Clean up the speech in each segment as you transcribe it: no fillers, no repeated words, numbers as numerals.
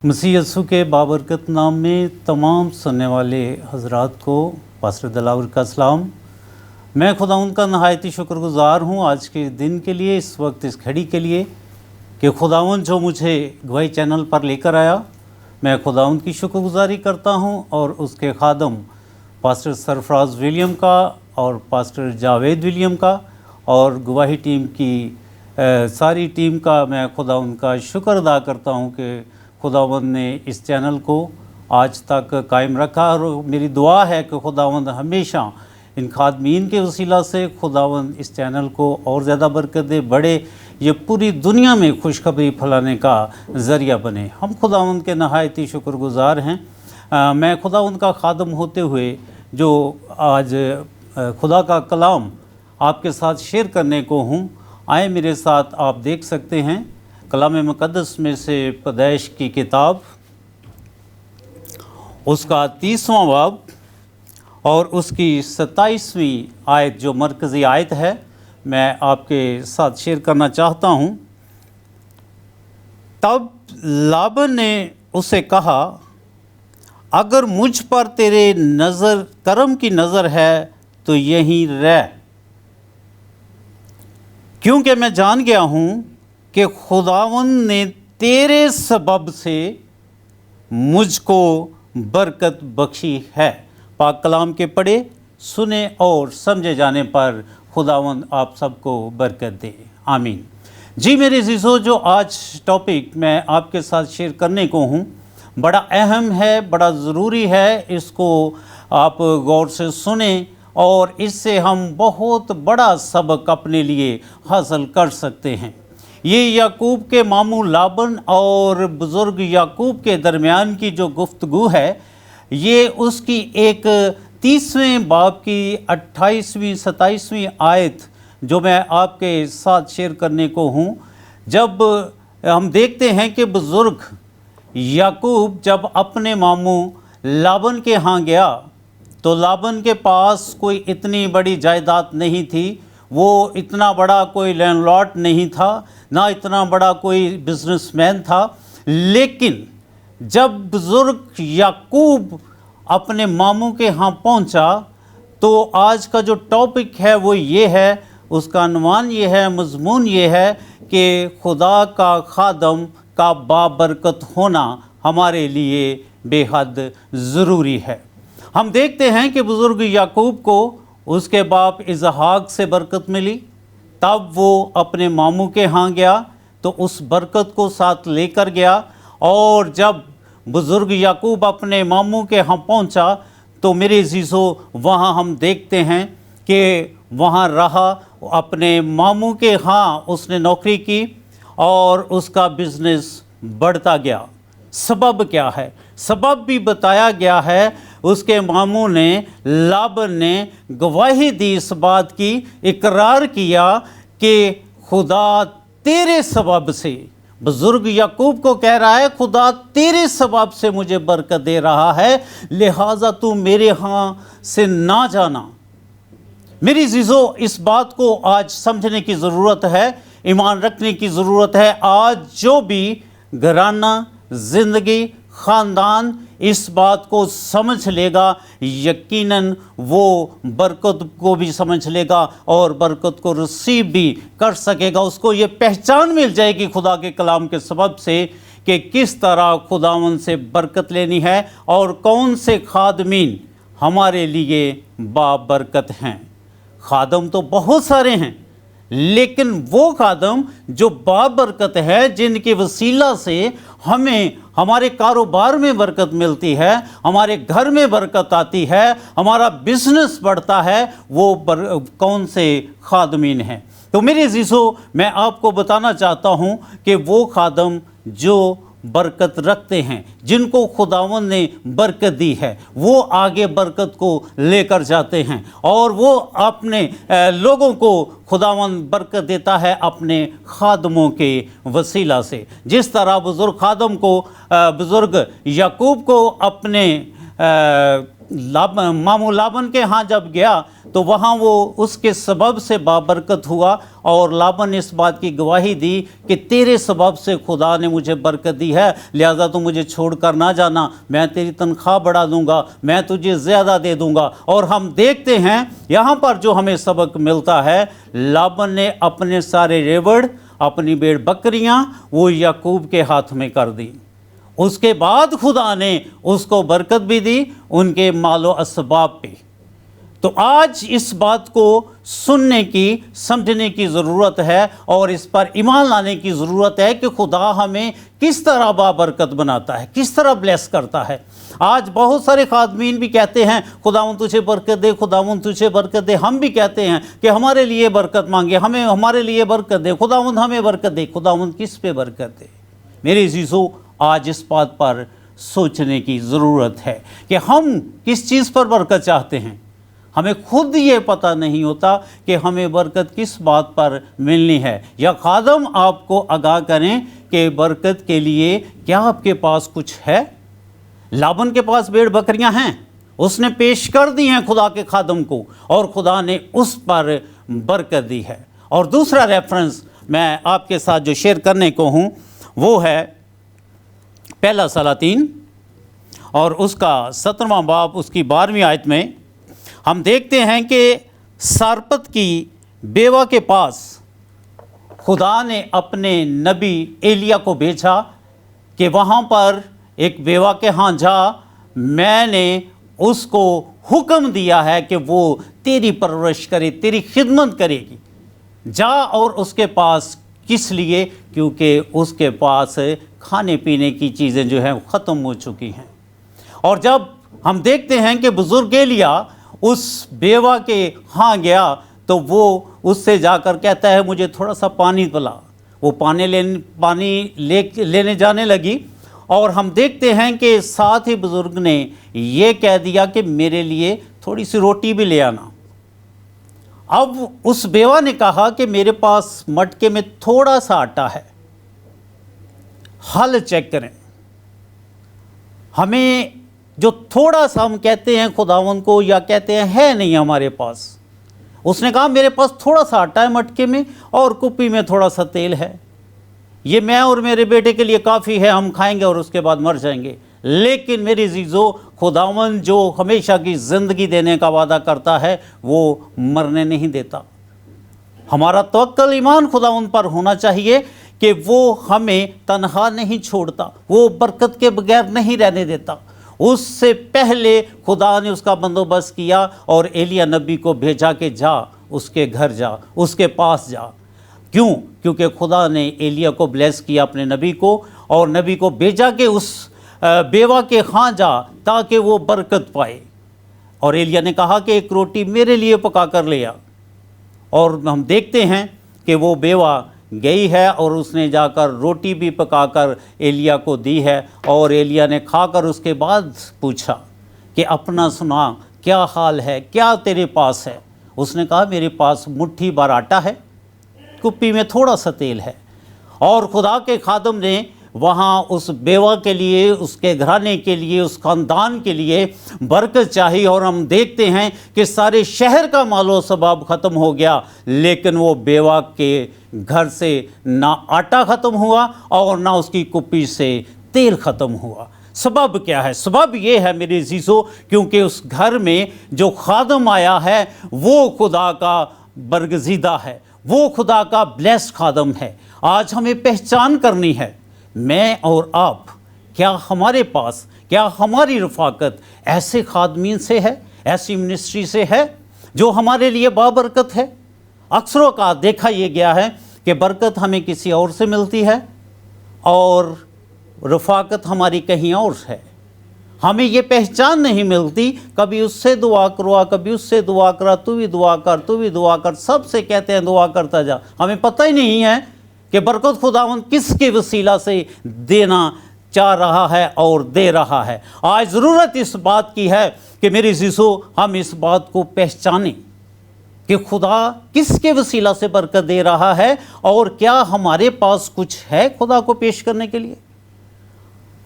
मसीह यीशु के बाबरकत नाम में तमाम सुनने वाले हजरात को पास्टर दिलावर का सलाम। मैं खुदावंद का नहायती शुक्रगुज़ार हूँ आज के दिन के लिए, इस वक्त इस घड़ी के लिए कि खुदावंद जो मुझे गवाही चैनल पर लेकर आया। मैं खुदावंद की शुक्रगुज़ारी करता हूँ और उसके खादम पास्टर सरफराज विलियम का और पास्टर जावेद विलियम का और गवाही टीम की सारी टीम का मैं खुदावंद का शुक्र अदा करता हूँ कि खुदावंद ने इस चैनल को आज तक कायम रखा। और मेरी दुआ है कि खुदावंद हमेशा इन खादमीन के वसीला से खुदावंद इस चैनल को और ज़्यादा बरकत दे, बढ़े, ये पूरी दुनिया में खुशखबरी फैलाने का ज़रिया बने। हम खुदावंद के नहायती शुक्रगुज़ार हैं। मैं खुदावंद का खादम होते हुए जो आज खुदा का कलाम आपके साथ शेयर करने को हूँ, आए मेरे साथ। आप देख सकते हैं कलाम मुक़द्दस में से पैदाइश की किताब उसका 30वां बाब और उसकी 27वीं आयत जो मरकज़ी आयत है, मैं आपके साथ शेयर करना चाहता हूँ। तब लाबन ने उसे कहा, अगर मुझ पर तेरे नज़र करम की नज़र है तो यहीं रह, क्योंकि मैं जान गया हूँ कि खुदावंद ने तेरे सबब से मुझको बरकत बख्शी है। पाक कलाम के पढ़े, सुने और समझे जाने पर खुदावंद आप सबको बरकत दे, आमीन। जी मेरे अज़ीज़ों, जो आज टॉपिक मैं आपके साथ शेयर करने को हूँ बड़ा अहम है, बड़ा ज़रूरी है। इसको आप गौर से सुने और इससे हम बहुत बड़ा सबक अपने लिए हासिल कर सकते हैं। ये याकूब के मामू लाबन और बुज़ुर्ग याकूब के दरमियान की जो गुफ्तगू है, ये उसकी एक 30वें बाब की 28वीं 27वीं आयत जो मैं आपके साथ शेयर करने को हूँ। जब हम देखते हैं कि बुज़ुर्ग याकूब जब अपने मामू लाबन के यहाँ गया तो लाबन के पास कोई इतनी बड़ी जायदाद नहीं थी, वो इतना बड़ा कोई लैंडलॉर्ड नहीं था, ना इतना बड़ा कोई बिजनेसमैन था। लेकिन जब बुज़ुर्ग याकूब अपने मामू के यहाँ पहुँचा तो आज का जो टॉपिक है वो ये है, उसका अनुमान ये है, मज़मून ये है कि खुदा का खादम का बाबरकत होना हमारे लिए बेहद ज़रूरी है। हम देखते हैं कि बुज़ुर्ग याकूब को उसके बाप इसहाक से बरकत मिली, तब वो अपने मामू के यहाँ गया तो उस बरकत को साथ लेकर गया। और जब बुज़ुर्ग याकूब अपने मामू के यहाँ पहुँचा तो मेरे अज़ीज़ों वहाँ हम देखते हैं कि वहाँ रहा, अपने मामू के यहाँ उसने नौकरी की और उसका बिज़नेस बढ़ता गया। सबब क्या है? सबब भी बताया गया है। उसके मामू ने लाबन ने गवाही दी, इस बात की इकरार किया कि खुदा तेरे सबब से, बुज़ुर्ग याकूब को कह रहा है, खुदा तेरे सबब से मुझे बरकत दे रहा है, लिहाजा तू मेरे यहाँ से ना जाना। मेरी अज़ीज़ों, इस बात को आज समझने की ज़रूरत है, ईमान रखने की ज़रूरत है। आज जो भी घराना, ज़िंदगी, ख़ानदान इस बात को समझ लेगा, यकीनन वो बरकत को भी समझ लेगा और बरकत को रिसीव भी कर सकेगा। उसको ये पहचान मिल जाएगी खुदा के कलाम के सबब से कि किस तरह खुदावंद से बरकत लेनी है और कौन से खादमीन हमारे लिए बाबरकत हैं। खादम तो बहुत सारे हैं, लेकिन वो खादम जो बाबरकत है, जिनके वसीला से हमें हमारे कारोबार में बरकत मिलती है, हमारे घर में बरकत आती है, हमारा बिजनेस बढ़ता है, वो कौन से खादमीन हैं। तो मेरे अज़ीज़ों, मैं आपको बताना चाहता हूँ कि वो खादम जो बरकत रखते हैं, जिनको खुदावंद ने बरकत दी है, वो आगे बरकत को लेकर जाते हैं और वो अपने लोगों को खुदावंद बरकत देता है अपने खादमों के वसीला से। जिस तरह बुज़ुर्ग खादम को, बुज़ुर्ग याकूब को अपने مامو لابن کے ہاں جب گیا تو وہاں وہ اس کے سبب سے بابرکت ہوا، اور لابن نے اس بات کی گواہی دی کہ تیرے سبب سے خدا نے مجھے برکت دی ہے، لہذا تو مجھے چھوڑ کر نہ جانا، میں تیری تنخواہ بڑھا دوں گا، میں تجھے زیادہ دے دوں گا۔ اور ہم دیکھتے ہیں یہاں پر جو ہمیں سبق ملتا ہے، لابن نے اپنے سارے ریوڑ، اپنی بھیڑ بکریاں وہ یعقوب کے ہاتھ میں کر دی۔ اس کے بعد خدا نے اس کو برکت بھی دی ان کے مال و اسباب پہ۔ تو آج اس بات کو سننے کی، سمجھنے کی ضرورت ہے، اور اس پر ایمان لانے کی ضرورت ہے کہ خدا ہمیں کس طرح بابرکت بناتا ہے، کس طرح بلیس کرتا ہے۔ آج بہت سارے خادمین بھی کہتے ہیں خداوند تجھے برکت دے، خداوند تجھے برکت دے۔ ہم بھی کہتے ہیں کہ ہمارے لیے برکت مانگے، ہمارے لیے برکت دے، خداوند ہمیں برکت دے۔ خداوند کس پہ برکت دے؟ میرے عزیزو، آج اس بات پر سوچنے کی ضرورت ہے کہ ہم کس چیز پر برکت چاہتے ہیں۔ ہمیں خود یہ پتہ نہیں ہوتا کہ ہمیں برکت کس بات پر ملنی ہے، یا خادم آپ کو آگاہ کریں کہ برکت کے لیے کیا آپ کے پاس کچھ ہے۔ لابن کے پاس بھیڑ بکریاں ہیں، اس نے پیش کر دی ہیں خدا کے خادم کو، اور خدا نے اس پر برکت دی ہے۔ اور دوسرا ریفرنس میں آپ کے ساتھ جو شیئر کرنے کو ہوں وہ ہے پہلا سلاطین، اور اس کا 17واں باب، اس کی 12ویں آیت میں ہم دیکھتے ہیں کہ سارپت کی بیوہ کے پاس خدا نے اپنے نبی ایلیا کو بھیجا کہ وہاں پر ایک بیوہ کے ہاں جا، میں نے اس کو حکم دیا ہے کہ وہ تیری پرورش کرے، تیری خدمت کرے گی۔ جا اور اس کے پاس، کس لیے؟ کیونکہ اس کے پاس کھانے پینے کی چیزیں جو ہیں ختم ہو چکی ہیں۔ اور جب ہم دیکھتے ہیں کہ بزرگ ایلیا اس بیوہ کے ہاں گیا تو وہ اس سے جا کر کہتا ہے مجھے تھوڑا سا پانی پلا۔ وہ پانی لینے جانے لگی، اور ہم دیکھتے ہیں کہ ساتھ ہی بزرگ نے یہ کہہ دیا کہ میرے لیے تھوڑی سی روٹی بھی لے آنا۔ اب اس بیوہ نے کہا کہ میرے پاس مٹکے میں تھوڑا سا آٹا ہے، حل چیک کریں۔ ہمیں جو تھوڑا سا ہم کہتے ہیں خداوند کو، یا کہتے ہیں ہے نہیں ہمارے پاس، اس نے کہا میرے پاس تھوڑا سا آٹا ہے مٹکے میں، اور کپی میں تھوڑا سا تیل ہے، یہ میں اور میرے بیٹے کے لیے کافی ہے، ہم کھائیں گے اور اس کے بعد مر جائیں گے۔ لیکن میری عزیزو، خداوند جو ہمیشہ کی زندگی دینے کا وعدہ کرتا ہے وہ مرنے نہیں دیتا۔ ہمارا توکل ایمان خداوند پر ہونا چاہیے کہ وہ ہمیں تنہا نہیں چھوڑتا، وہ برکت کے بغیر نہیں رہنے دیتا۔ اس سے پہلے خدا نے اس کا بندوبست کیا اور ایلیا نبی کو بھیجا کہ جا اس کے گھر جا، اس کے پاس جا۔ کیوں؟ کیونکہ خدا نے ایلیا کو بلیس کیا اپنے نبی کو، اور نبی کو بھیجا کہ اس بیوہ کے ہاں جا تاکہ وہ برکت پائے۔ اور ایلیا نے کہا کہ ایک روٹی میرے لیے پکا کر لے آ، اور ہم دیکھتے ہیں کہ وہ بیوہ گئی ہے اور اس نے جا کر روٹی بھی پکا کر ایلیا کو دی ہے، اور ایلیا نے کھا کر اس کے بعد پوچھا کہ اپنا سنا، کیا حال ہے، کیا تیرے پاس ہے؟ اس نے کہا میرے پاس مٹھی بھر آٹا ہے، کپی میں تھوڑا سا تیل ہے۔ اور خدا کے خادم نے وہاں اس بیوہ کے لیے، اس کے گھرانے کے لیے، اس خاندان کے لیے برکت چاہی، اور ہم دیکھتے ہیں کہ سارے شہر کا مال و سباب ختم ہو گیا، لیکن وہ بیوہ کے گھر سے نہ آٹا ختم ہوا اور نہ اس کی کپی سے تیل ختم ہوا۔ سبب کیا ہے؟ سبب یہ ہے میرے عزیزو، کیونکہ اس گھر میں جو خادم آیا ہے وہ خدا کا برگزیدہ ہے، وہ خدا کا بلیس خادم ہے۔ آج ہمیں پہچان کرنی ہے، میں اور آپ، کیا ہمارے پاس، کیا ہماری رفاقت ایسے خادمین سے ہے، ایسی منسٹری سے ہے جو ہمارے لیے بابرکت ہے؟ اکثر اوقات دیکھا یہ گیا ہے کہ برکت ہمیں کسی اور سے ملتی ہے اور رفاقت ہماری کہیں اور ہے۔ ہمیں یہ پہچان نہیں ملتی، کبھی اس سے دعا کروا، کبھی اس سے دعا کرا، تو بھی دعا کر، تو بھی دعا کر، سب سے کہتے ہیں دعا کرتا جا۔ ہمیں پتہ ہی نہیں ہے کہ برکت خداوند کس کے وسیلہ سے دینا چاہ رہا ہے اور دے رہا ہے۔ آج ضرورت اس بات کی ہے کہ میری عزیزو، ہم اس بات کو پہچانیں کہ خدا کس کے وسیلہ سے برکت دے رہا ہے، اور کیا ہمارے پاس کچھ ہے خدا کو پیش کرنے کے لیے۔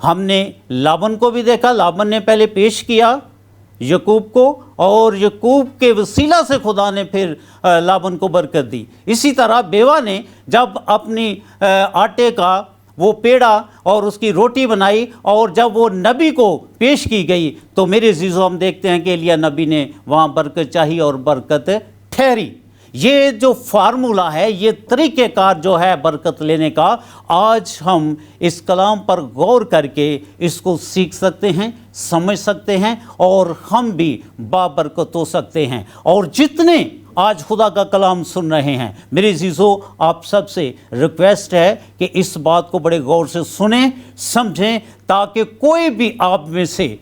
ہم نے لابن کو بھی دیکھا، لابن نے پہلے پیش کیا यकूब को, और यकूब के वसीला से खुदा ने फिर लाबन को बरकत दी। इसी तरह बेवा ने जब अपनी आटे का वो पेड़ा और उसकी रोटी बनाई और जब वो नबी को पेश की गई तो मेरे अज़ीज़ों हम देखते हैं कि एलिया नबी ने वहाँ बरकत चाहिए और बरकत ठहरी। ये जो फार्मूला है, ये तरीक़ेकार जो है बरकत लेने का, आज हम इस कलाम पर गौर करके इसको सीख सकते हैं, समझ सकते हैं और हम भी बाबरकत हो सकते हैं। और जितने आज खुदा का कलाम सुन रहे हैं, मेरे अज़ीज़ों आप सबसे रिक्वेस्ट है कि इस बात को बड़े गौर से सुनें, समझें, ताकि कोई भी आप में से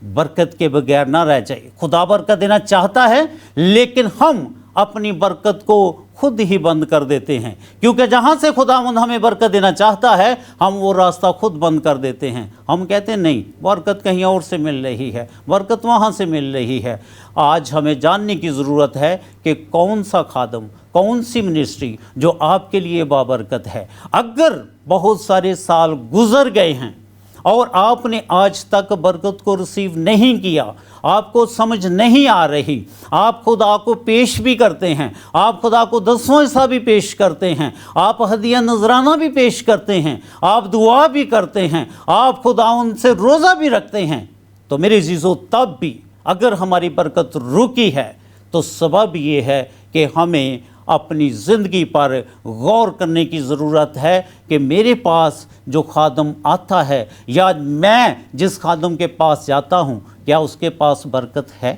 बरकत के बगैर ना रह जाए। खुदा बरकत देना चाहता है, लेकिन हम अपनी बरकत को खुद ही बंद कर देते हैं, क्योंकि जहाँ से खुदावंद हमें बरकत देना चाहता है हम वो रास्ता खुद बंद कर देते हैं। हम कहते हैं नहीं, बरकत कहीं और से मिल रही है, बरकत वहाँ से मिल रही है। आज हमें जानने की ज़रूरत है कि कौन सा खादम, कौन सी मिनिस्ट्री जो आपके लिए बाबरकत है। अगर बहुत सारे साल गुजर गए हैं और आपने आज तक बरकत को रिसीव नहीं किया, आपको समझ नहीं आ रही, आप खुदा को पेश भी करते हैं, आप खुदा को 10वां हिस्सा भी पेश करते हैं, आप हदिया नजराना भी पेश करते हैं, आप दुआ भी करते हैं, आप खुदावंद से रोज़ा भी रखते हैं, तो मेरे अज़ीज़ों तब भी अगर हमारी बरकत रुकी है तो सबब ये है कि हमें अपनी ज़िंदगी पर गौर करने की ज़रूरत है कि मेरे पास जो खादम आता है या मैं जिस खादम के पास जाता हूँ, क्या उसके पास बरकत है?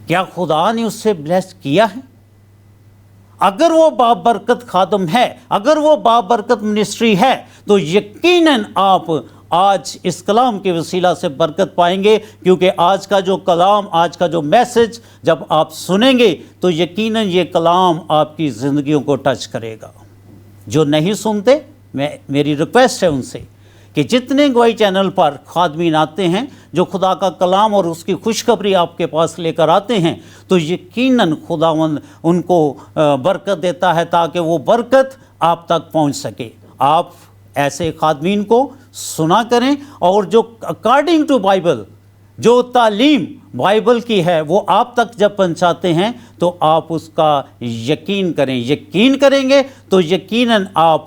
क्या खुदा ने उससे ब्लेस किया है? अगर वो बाबरकत खादम है, अगर वो बाबरकत मिनिस्ट्री है, तो यकीनन आप आज इस कलाम के वसीला से बरकत पाएंगे, क्योंकि आज का जो कलाम, आज का जो मैसेज जब आप सुनेंगे तो यकीनन ये कलाम आपकी ज़िंदगियों को टच करेगा। जो नहीं सुनते, मेरी रिक्वेस्ट है उनसे कि जितने गवाही चैनल पर खादमीन आते हैं जो खुदा का कलाम और उसकी खुशखबरी आपके पास लेकर आते हैं, तो यकीनन खुदावंद उनको बरकत देता है ताकि वो बरकत आप तक पहुंच सके। आप ऐसे खादमीन को सुना करें और जो अकॉर्डिंग टू बाइबल, जो तालीम बाइबल की है, वो आप तक जब पहुंचाते हैं तो आप उसका यकीन करें। यकीन करेंगे तो यकीनन आप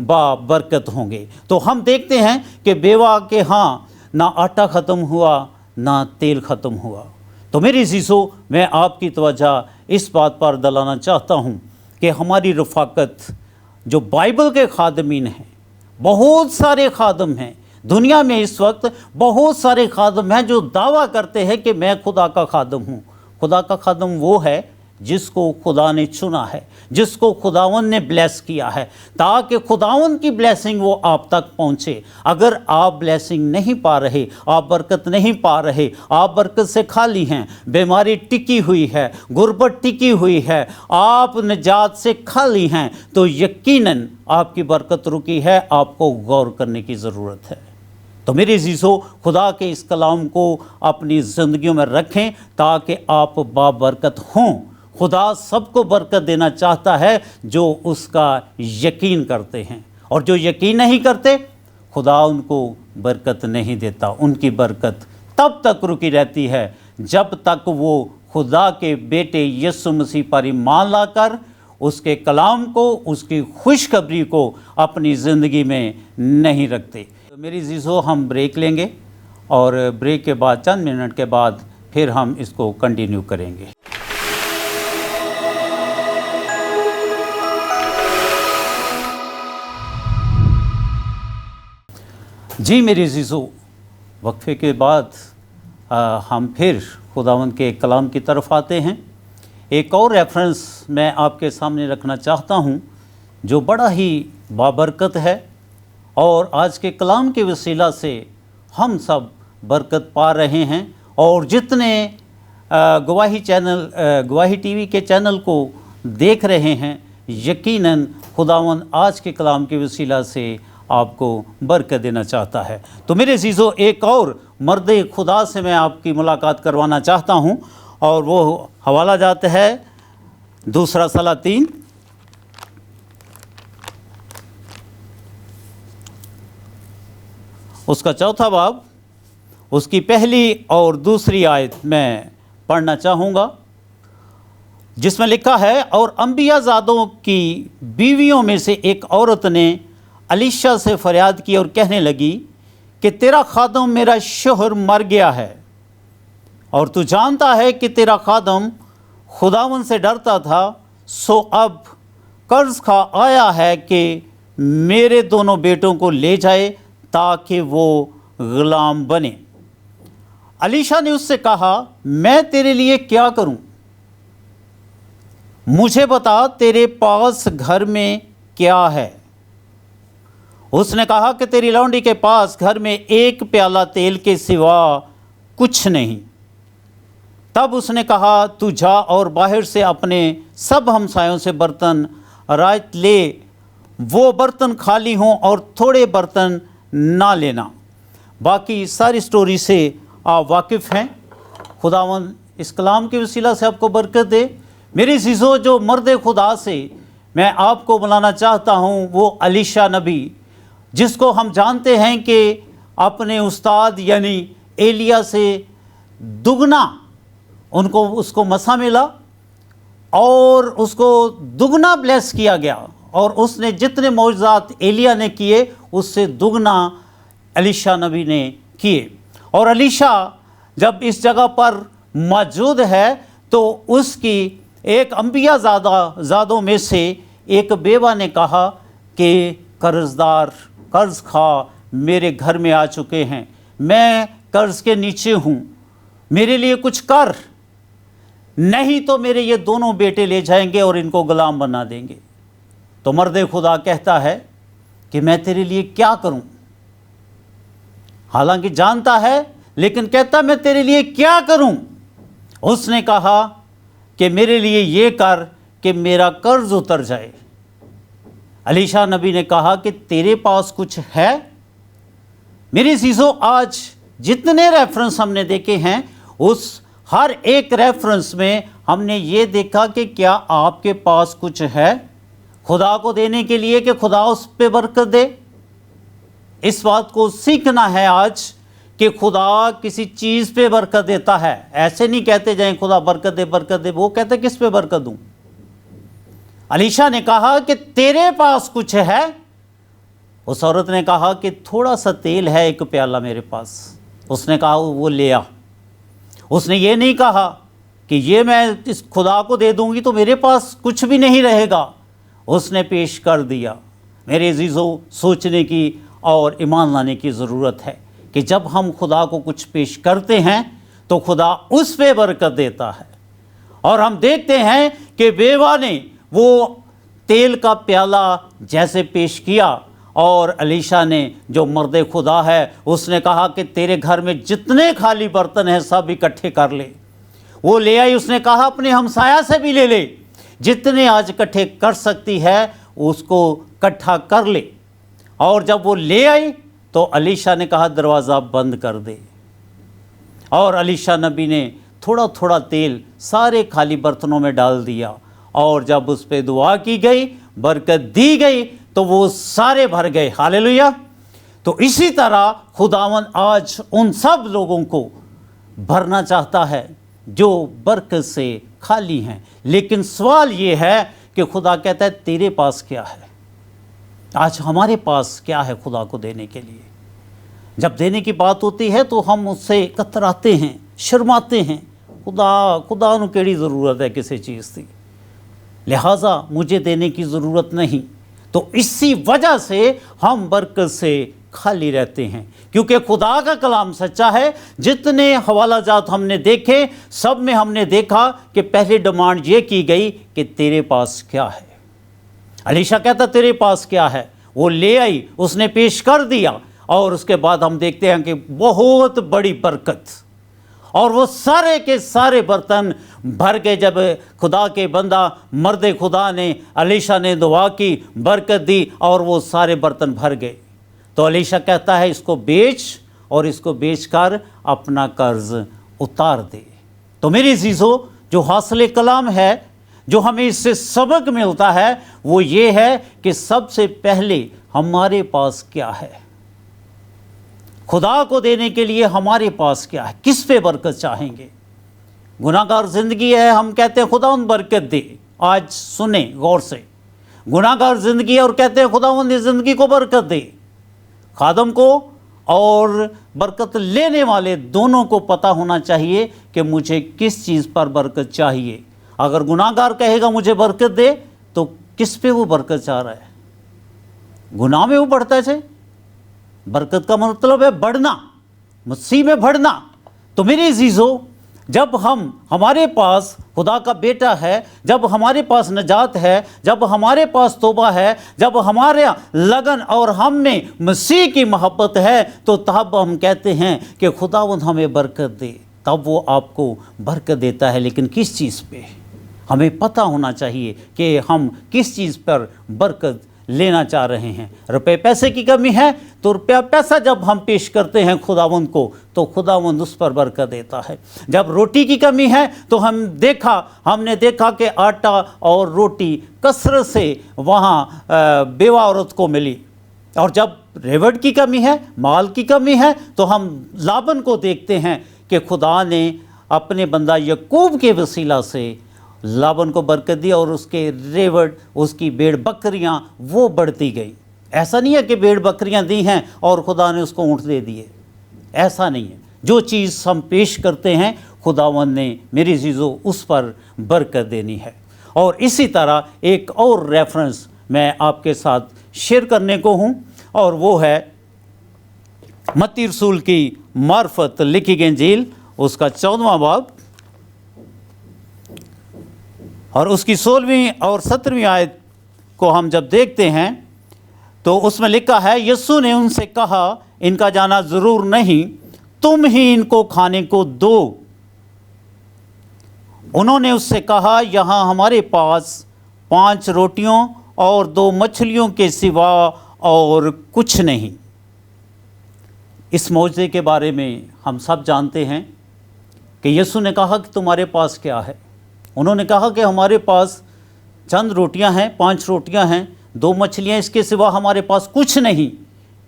बाबरकत होंगे। तो हम देखते हैं कि बेवा के यहाँ ना आटा ख़त्म हुआ ना तेल ख़त्म हुआ। तो मेरे अज़ीज़ों, मैं आपकी तवज्जो इस बात पर दिलाना चाहता हूँ कि हमारी रफ़ाकत जो बाइबल के खादमीन हैं, बहुत सारे खादम हैं दुनिया में इस वक्त, बहुत सारे खादम हैं जो दावा करते हैं कि मैं खुदा का खादम हूँ। खुदा का खादम वो है जिसको खुदा ने चुना है, जिसको खुदावन ने ब्लेस किया है, ताकि खुदावन की ब्लेसिंग वो आप तक पहुँचे। अगर आप ब्लेसिंग नहीं पा रहे, आप बरकत नहीं पा रहे, आप बरकत से खाली हैं, बीमारी टिकी हुई है, गुर्बत टिकी हुई है, आप निजात से खाली हैं, तो यकीनन आपकी बरकत रुकी है। आपको गौर करने की ज़रूरत है। तो मेरे अज़ीज़ों, खुदा के इस कलाम को अपनी ज़िंदगियों में रखें ताकि आप बाबरकत हों। खुदा सबको बरकत देना चाहता है जो उसका यकीन करते हैं, और जो यकीन नहीं करते खुदा उनको बरकत नहीं देता। उनकी बरकत तब तक रुकी रहती है जब तक वो खुदा के बेटे यीशु मसीह पर ईमान लाकर उसके कलाम को, उसकी खुशखबरी को अपनी ज़िंदगी में नहीं रखते। तो मेरी अज़ीज़ों, हम ब्रेक लेंगे और ब्रेक के बाद चंद मिनट के बाद फिर हम इसको कंटिन्यू करेंगे। जी मेरे अज़ीज़ों, वक्फे के बाद हम फिर खुदावंद के कलाम की तरफ आते हैं। एक और रेफरेंस मैं आपके सामने रखना चाहता हूँ जो बड़ा ही बाबरकत है, और आज के कलाम के वसीला से हम सब बरकत पा रहे हैं। और जितने गवाही चैनल, गवाही टीवी के चैनल को देख रहे हैं, यकीनन खुदावंद आज के कलाम के वसीला से आपको बरकत देना चाहता है। तो मेरे अज़ीज़ों, एक और मर्द खुदा से मैं आपकी मुलाकात करवाना चाहता हूं, और वो हवाला जाता है 2 सलातीन उसका 4वां बाब, اس کی پہلی اور دوسری آیت میں پڑھنا چاہوں گا، جس میں لکھا ہے، اور انبیاء زادوں کی بیویوں میں سے ایک عورت نے علیشا سے فریاد کی اور کہنے لگی کہ تیرا خادم میرا شوہر مر گیا ہے، اور تو جانتا ہے کہ تیرا خادم خداوند سے ڈرتا تھا، سو اب قرض کھا آیا ہے کہ میرے دونوں بیٹوں کو لے جائے تاکہ وہ غلام بنے۔ علیشا نے اس سے کہا، میں تیرے لیے کیا کروں؟ مجھے بتا تیرے پاس گھر میں کیا ہے؟ اس نے کہا کہ تیری لونڈی کے پاس گھر میں ایک پیالہ تیل کے سوا کچھ نہیں۔ تب اس نے کہا، تو جا اور باہر سے اپنے سب ہمسایوں سے برتن رائت لے، وہ برتن خالی ہوں اور تھوڑے برتن نہ لینا۔ باقی ساری سٹوری سے آپ واقف ہیں۔ خداوند اس کلام کے وسیلہ سے آپ کو برکت دے۔ میری عزیزو، جو مرد خدا سے میں آپ کو بلانا چاہتا ہوں وہ علیشا نبی، جس کو ہم جانتے ہیں کہ اپنے استاد یعنی ایلیا سے دگنا اس کو مسا ملا اور اس کو دگنا بلیس کیا گیا، اور اس نے جتنے معجزات ایلیا نے کیے اس سے دگنا علیشا نبی نے کیے۔ اور علیشا جب اس جگہ پر موجود ہے تو اس کی ایک انبیاء زادوں میں سے ایک بیوہ نے کہا کہ قرض کھا میرے گھر میں آ چکے ہیں، میں قرض کے نیچے ہوں، میرے لیے کچھ کر، نہیں تو میرے یہ دونوں بیٹے لے جائیں گے اور ان کو غلام بنا دیں گے۔ تو مرد خدا کہتا ہے کہ میں تیرے لیے کیا کروں؟ حالانکہ جانتا ہے لیکن کہتا میں تیرے لیے کیا کروں؟ اس نے کہا کہ میرے لیے یہ کر کہ میرا قرض اتر جائے۔ علیشا نبی نے کہا کہ تیرے پاس کچھ ہے؟ میری عزیزو، آج جتنے ریفرنس ہم نے دیکھے ہیں اس ہر ایک ریفرنس میں ہم نے یہ دیکھا کہ کیا آپ کے پاس کچھ ہے خدا کو دینے کے لیے کہ خدا اس پہ برکت دے۔ اس بات کو سیکھنا ہے آج کہ خدا کسی چیز پہ برکت دیتا ہے۔ ایسے نہیں کہتے جائیں خدا برکت دے، وہ کہتے کس پہ برکت دوں؟ علیشا نے کہا کہ تیرے پاس کچھ ہے؟ اس عورت نے کہا کہ تھوڑا سا تیل ہے، ایک پیالہ میرے پاس۔ اس نے کہا وہ لے آ۔ اس نے یہ نہیں کہا کہ یہ میں اس خدا کو دے دوں گی تو میرے پاس کچھ بھی نہیں رہے گا، اس نے پیش کر دیا۔ میرے عزیزو، سوچنے کی اور ایمان لانے کی ضرورت ہے کہ جب ہم خدا کو کچھ پیش کرتے ہیں تو خدا اس پہ برکت دیتا ہے۔ اور ہم دیکھتے ہیں کہ بیوہ نے وہ تیل کا پیالہ جیسے پیش کیا، اور علیشا نے جو مرد خدا ہے اس نے کہا کہ تیرے گھر میں جتنے خالی برتن ہیں سب اکٹھے کر لے۔ وہ لے آئی، اس نے کہا اپنے ہمسایہ سے بھی لے لے، جتنے آج اکٹھے کر سکتی ہے اس کو اکٹھا کر لے۔ اور جب وہ لے آئی تو علیشا نے کہا دروازہ بند کر دے، اور علیشا نبی نے تھوڑا تھوڑا تیل سارے خالی برتنوں میں ڈال دیا، اور جب اس پہ دعا کی گئی، برکت دی گئی تو وہ سارے بھر گئے۔ ہاللیلویہ۔ تو اسی طرح خداوند آج ان سب لوگوں کو بھرنا چاہتا ہے جو برکت سے خالی ہیں، لیکن سوال یہ ہے کہ خدا کہتا ہے تیرے پاس کیا ہے؟ آج ہمارے پاس کیا ہے خدا کو دینے کے لیے؟ جب دینے کی بات ہوتی ہے تو ہم اس سے کتراتے ہیں، شرماتے ہیں، خدا نو کیڑی ضرورت ہے کسی چیز کی، لہٰذا مجھے دینے کی ضرورت نہیں۔ تو اسی وجہ سے ہم برکت سے خالی رہتے ہیں، کیونکہ خدا کا کلام سچا ہے۔ جتنے حوالہ جات ہم نے دیکھے سب میں ہم نے دیکھا کہ پہلی ڈیمانڈ یہ کی گئی کہ تیرے پاس کیا ہے؟ علیشا کہتا تیرے پاس کیا ہے؟ وہ لے آئی، اس نے پیش کر دیا، اور اس کے بعد ہم دیکھتے ہیں کہ بہت بڑی برکت، اور وہ سارے کے سارے برتن بھر گئے۔ جب خدا کے بندہ مرد خدا نے علیشا نے دعا کی، برکت دی، اور وہ سارے برتن بھر گئے، تو علیشا کہتا ہے اس کو بیچ، اور اس کو بیچ کر اپنا قرض اتار دے۔ تو میری عزیزو، جو حاصل کلام ہے، جو ہمیں اس سے سبق ملتا ہے وہ یہ ہے کہ سب سے پہلے ہمارے پاس کیا ہے؟ खुदा को देने के लिए हमारे पास क्या है, किस पे बरकत चाहेंगे। गुनाहगार ज़िंदगी है, हम कहते हैं खुदावंद बरकत दे। आज सुने गौर से, गुनाहगार ज़िंदगी है और कहते हैं खुदावंद इस ज़िंदगी को बरकत दे। खादम को और बरकत लेने वाले दोनों को पता होना चाहिए कि मुझे किस चीज़ पर बरकत चाहिए। अगर गुनाहगार कहेगा मुझे बरकत दे, तो किस पे वो बरकत चाह रहा है? गुनाह में वो बढ़ता है। बरकत का मतलब है बढ़ना, मसीह में बढ़ना। तो मेरे अजीज़ों, जब हमारे पास खुदा का बेटा है, जब हमारे पास नजात है, जब हमारे पास तौबा है, जब हमारे लगन और हम में मसीह की मोहब्बत है, तो तब हम कहते हैं कि खुदावंद हमें बरकत दे। तब वो आपको बरकत देता है। लेकिन किस चीज़ पे? हमें पता होना चाहिए कि हम किस चीज़ पर बरकत लेना चाह रहे हैं। रुपए पैसे की कमी है तो रुपया पैसा जब हम पेश करते हैं खुदावंद को, तो खुदावंद उस पर बरकत देता है। जब रोटी की कमी है तो हमने देखा कि आटा और रोटी कसरत से वहाँ बेवा औरत को मिली। और जब रेवड़ की कमी है, माल की कमी है, तो हम लाबन को देखते हैं कि खुदा ने अपने बंदा यकूब के वसीला से लाबन को बरकत दी और उसके रेवड़, उसकी भेड़ बकरियां वो बढ़ती गई। ऐसा नहीं है कि भेड़ बकरियां दी हैं और खुदा ने उसको ऊँट दे दिए, ऐसा नहीं है। जो चीज़ हम पेश करते हैं खुदावंद ने मेरी चीज़ों उस पर बरकत देनी है। और इसी तरह एक और रेफरेंस मैं आपके साथ शेयर करने को हूँ, और वो है मत्ती रसूल की मार्फत लिखी गई इंजील, उसका 14वां बाब और उसकी 16वीं और 17वीं आयत को हम जब देखते हैं तो उसमें लिखा है, यीशु ने उनसे कहा, इनका जाना ज़रूर नहीं, तुम ही इनको खाने को दो। उन्होंने उससे कहा, यहाँ हमारे पास 5 रोटियों और 2 मछलियों के सिवा और कुछ नहीं। इस मौजज़े के बारे में हम सब जानते हैं कि यीशु ने कहा कि तुम्हारे पास क्या है। उन्होंने कहा कि हमारे पास चंद रोटियां हैं, 5 रोटियां हैं, 2 मछलियां, इसके सिवा हमारे पास कुछ नहीं।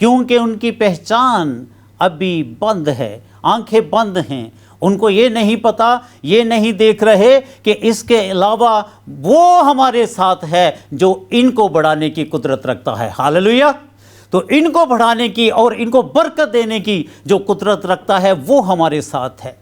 क्योंकि उनकी पहचान अभी बंद है, आंखें बंद हैं। उनको ये नहीं पता, ये नहीं देख रहे कि इसके अलावा वो हमारे साथ है जो इनको बढ़ाने की कुदरत रखता है। हालेलुया। तो इनको बढ़ाने की और इनको बरकत देने की जो कुदरत रखता है वो हमारे साथ है।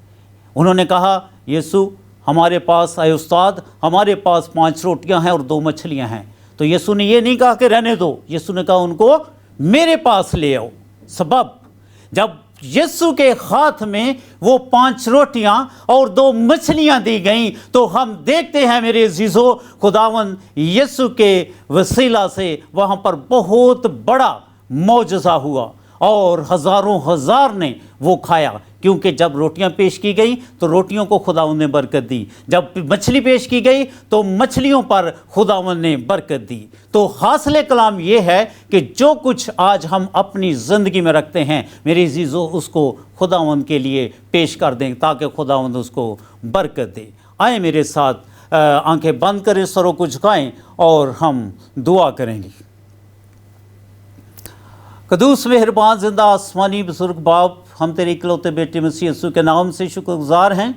उन्होंने कहा, यीशु हमारे पास आए उस्ताद, हमारे पास 5 रोटियां हैं और 2 मछलियां हैं। तो यीशु ने ये नहीं कहा कि रहने दो, यीशु ने कहा उनको मेरे पास ले आओ। सबब जब यीशु के हाथ में वो 5 रोटियां और 2 मछलियां दी गईं, तो हम देखते हैं मेरे अजीजों, खुदावंद यीशु के वसीला से वहाँ पर बहुत बड़ा मौजज़ा हुआ और हज़ारों हज़ार ने वो खाया। क्योंकि जब रोटियां पेश की गई तो रोटियों को खुदावंद ने बरकत दी, जब मछली पेश की गई तो मछलियों पर खुदावंद ने बरकत दी। तो हासिल कलाम ये है कि जो कुछ आज हम अपनी ज़िंदगी में रखते हैं मेरे अजीज़ों, उसको खुदावंद के लिए पेश कर दें ताकि खुदावंद उसको बरकत दे। आए मेरे साथ आंखें बंद करें, सरों को झुकाएं और हम दुआ करेंगे। कदूस मेहरबान जिंदा आसमानी बुजुर्ग बाप, हम तेरे इकलौते बेटे मसीह यीशु के नाम से शुक्रगुजार हैं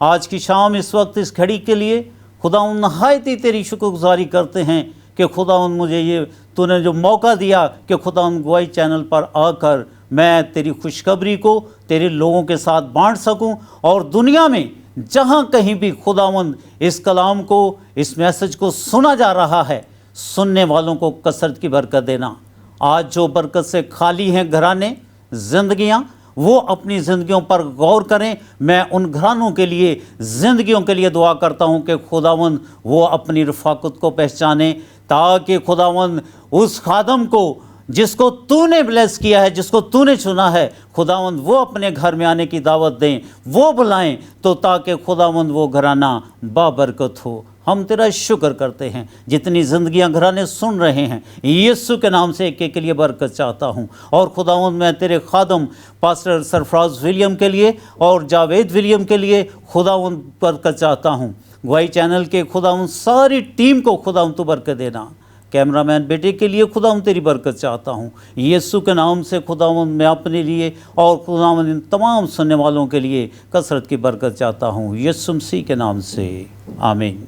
आज की शाम, इस वक्त, इस घड़ी के लिए। खुदावंद नहायत ही तेरी शुक्रगुजारी करते हैं कि खुदावंद मुझे ये तूने जो मौका दिया कि खुदावंद गवाही चैनल पर आकर मैं तेरी खुशखबरी को तेरे लोगों के साथ बांट सकूं, और दुनिया में जहां कहीं भी खुदावंद इस कलाम को, इस मैसेज को सुना जा रहा है, सुनने वालों को कसरत की बरकत देना। आज जो बरकत से खाली हैं घराने, ज़िंदगियां, वो अपनी ज़िंदगियों पर गौर करें। मैं उन घरानों के लिए, ज़िंदगियों के लिए दुआ करता हूं कि खुदावंद वो अपनी रफ़ाकत को पहचाने, ताकि खुदावंद उस खादम को जिसको तूने ब्लेस किया है, जिसको तूने चुना है, खुदावंद वो अपने घर में आने की दावत दें, वो बुलाएं, तो ताकि खुदावंद वो घराना बाबरकत हो। हम तेरा शुक्र करते हैं जितनी ज़िंदगियां घराने सुन रहे हैं, यीशु के नाम से एक के लिए बरकत चाहता हूं। और खुदावंद मैं तेरे खादम पास्टर सरफराज विलियम के लिए और जावेद विलियम के लिए खुदावंद बरकत चाहता हूं। गवाही चैनल के खुदावंद सारी टीम को खुदावंद तू बरकत देना। کیمرہ مین بیٹے کے لیے خداوند تیری برکت چاہتا ہوں، یسوع کے نام سے خداوند میں اپنے لیے اور خداوند ان تمام سننے والوں کے لیے کثرت کی برکت چاہتا ہوں، یسوع مسیح کے نام سے، آمین۔